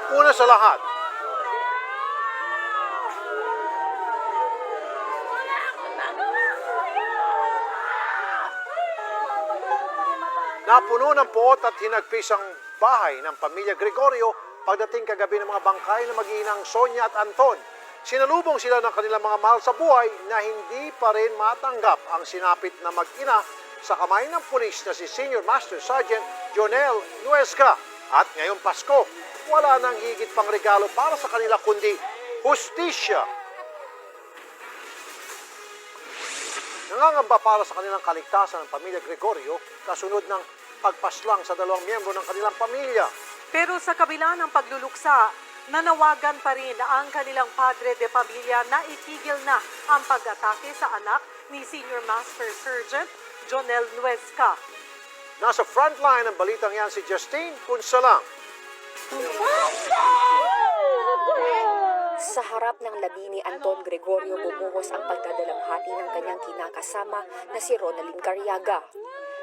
Una sa lahat, napuno ng puot at hinagpis ang bahay ng pamilya Gregorio pagdating kagabi ng mga bangkay na mag-iinang Sonia at Anton. Sinalubong sila ng kanilang mga mahal sa buhay na hindi pa rin matanggap ang sinapit na mag-ina sa kamay ng pulis na si Senior Master Sergeant Jonel Nuesca. At ngayong Pasko, wala nang higit pang regalo para sa kanila kundi hustisya. Nangangamba para sa kanilang kaligtasan ng pamilya Gregorio kasunod ng pagpaslang sa dalawang miyembro ng kanilang pamilya. Pero sa kabila ng pagluluksa, nanawagan pa rin ang kanilang padre de pamilya na itigil na ang pag-atake sa anak ni Senior Master Sergeant Jonel Nuesca. Nasa frontline ng balitang yan si Justine Punsalang. Sa harap ng labi ni Anton Gregorio, bumuhos ang pagdadalamhati ng kanyang kinakasama na si Ronaldin Carriaga.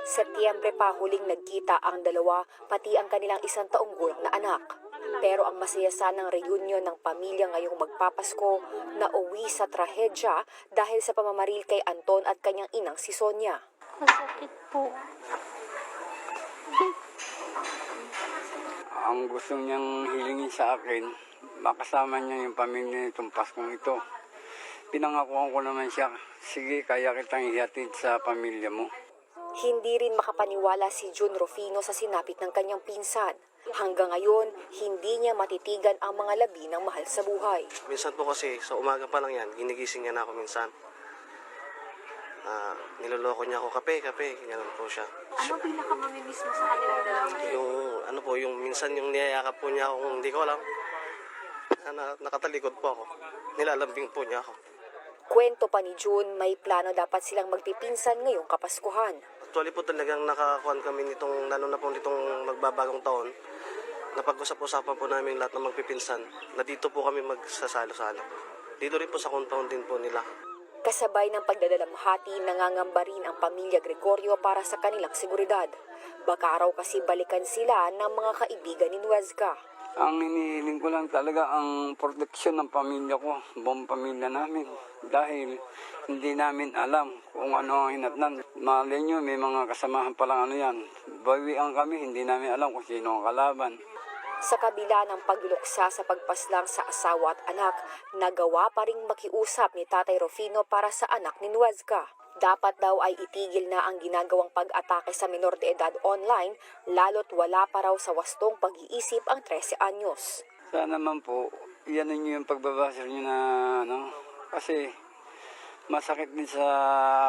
Setyembre pa huling nagkita ang dalawa, pati ang kanilang 1 taong gulang na anak. Pero ang masaya sanang reunion ng pamilya ngayong magpapasko na uwi sa trahedya dahil sa pamamaril kay Anton at kanyang inang si Sonia. Masakit po. Ang gusto niyang hilingin sa akin, makasama niya yung pamilya nitong Paskong ito. Pinangakuan ko naman siya, sige, kaya kitang ihatid sa pamilya mo. Hindi rin makapaniwala si June Rufino sa sinapit ng kanyang pinsan. Hanggang ngayon, hindi niya matitigan ang mga labi ng mahal sa buhay. Minsan po kasi, sa umaga pa lang yan, ginigising niya na ako minsan. Niloloko niya ako, kape, ganyan po siya. Ano pinakamamimiss mo sa kanilang dalawa? Yung minsan yung niyayakap po niya ako, hindi ko alam. Nakatalikod po ako. Nilalambing po niya ako. Kwento pa ni June, may plano dapat silang magpipinsan ngayong Kapaskuhan. Actually po talagang nakakuhan kami nitong, lalo na po nitong magbabagong taon, napag-usap-usapan po namin lahat ng magpipinsan na dito po kami magsasalo-salo. Dito rin po sa compound din po nila. Kasabay ng pagdadalamhati, nangangamba rin ang pamilya Gregorio para sa kanilang seguridad. Baka raw kasi balikan sila ng mga kaibigan ni Nuesca. Ang hinihiling ko lang talaga ang proteksyon ng pamilya ko, buong pamilya namin. Dahil hindi namin alam kung ano ang hinatnan. Malay nyo, may mga kasamahan palang ano yan. Bawian kami, hindi namin alam kung sino ang kalaban. Sa kabila ng pagluluksa sa pagpaslang sa asawa at anak, nagawa pa ring makiusap ni Tatay Rufino para sa anak ni Nuesca. Dapat daw ay itigil na ang ginagawang pag-atake sa minor de edad online, lalo't wala pa raw sa wastong pag-iisip ang 13 anyos. Sana naman po, iyan ninyo yung pagbabasa nyo na kasi masakit din sa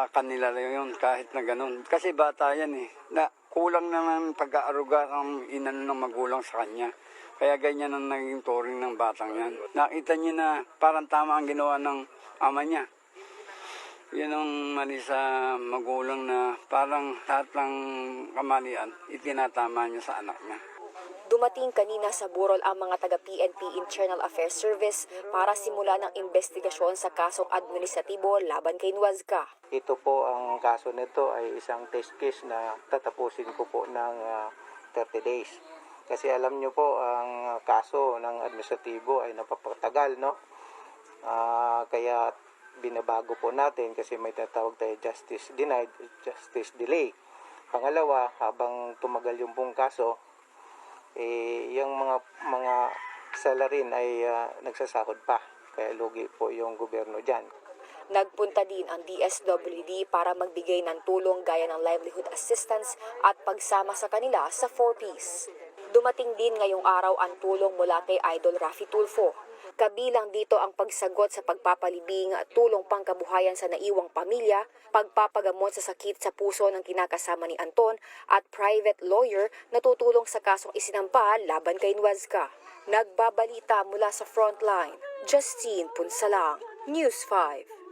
kanila yun kahit na ganun. Kasi bata yan na kulang naman pag-aaruga ang inano ng magulang sa kanya. Kaya ganyan ang naging turing ng batang yan. Nakita niya na parang tama ang ginawa ng ama niya. Yan ang mali sa magulang na parang lahat ng kamalian itinatama niya sa anak niya. Dumating kanina sa burol ang mga taga-PNP Internal Affairs Service para simulan ang investigasyon sa kasong administratibo laban kay Nuesca. Ito po ang kaso nito ay isang test case na tatapusin ko po ng 30 days. Kasi alam nyo po ang kaso ng administratibo ay napapatagal, no? Kaya binabago po natin kasi may tatawag tayo justice denied, justice delay. Pangalawa, habang tumagal yung pong kaso, yung mga salarin ay nagsasahod pa. Kaya lugi po yung gobyerno dyan. Nagpunta din ang DSWD para magbigay ng tulong gaya ng livelihood assistance at pagsama sa kanila sa 4Ps. Dumating din ngayong araw ang tulong mula kay Idol Raffy Tulfo. Kabilang dito ang pagsagot sa pagpapalibing at tulong pangkabuhayan sa naiwang pamilya, pagpapagamot sa sakit sa puso ng kinakasama ni Anton at private lawyer na tutulong sa kasong isinampa laban kay Nuesca. Nagbabalita mula sa frontline, Justine Punsalang, News 5.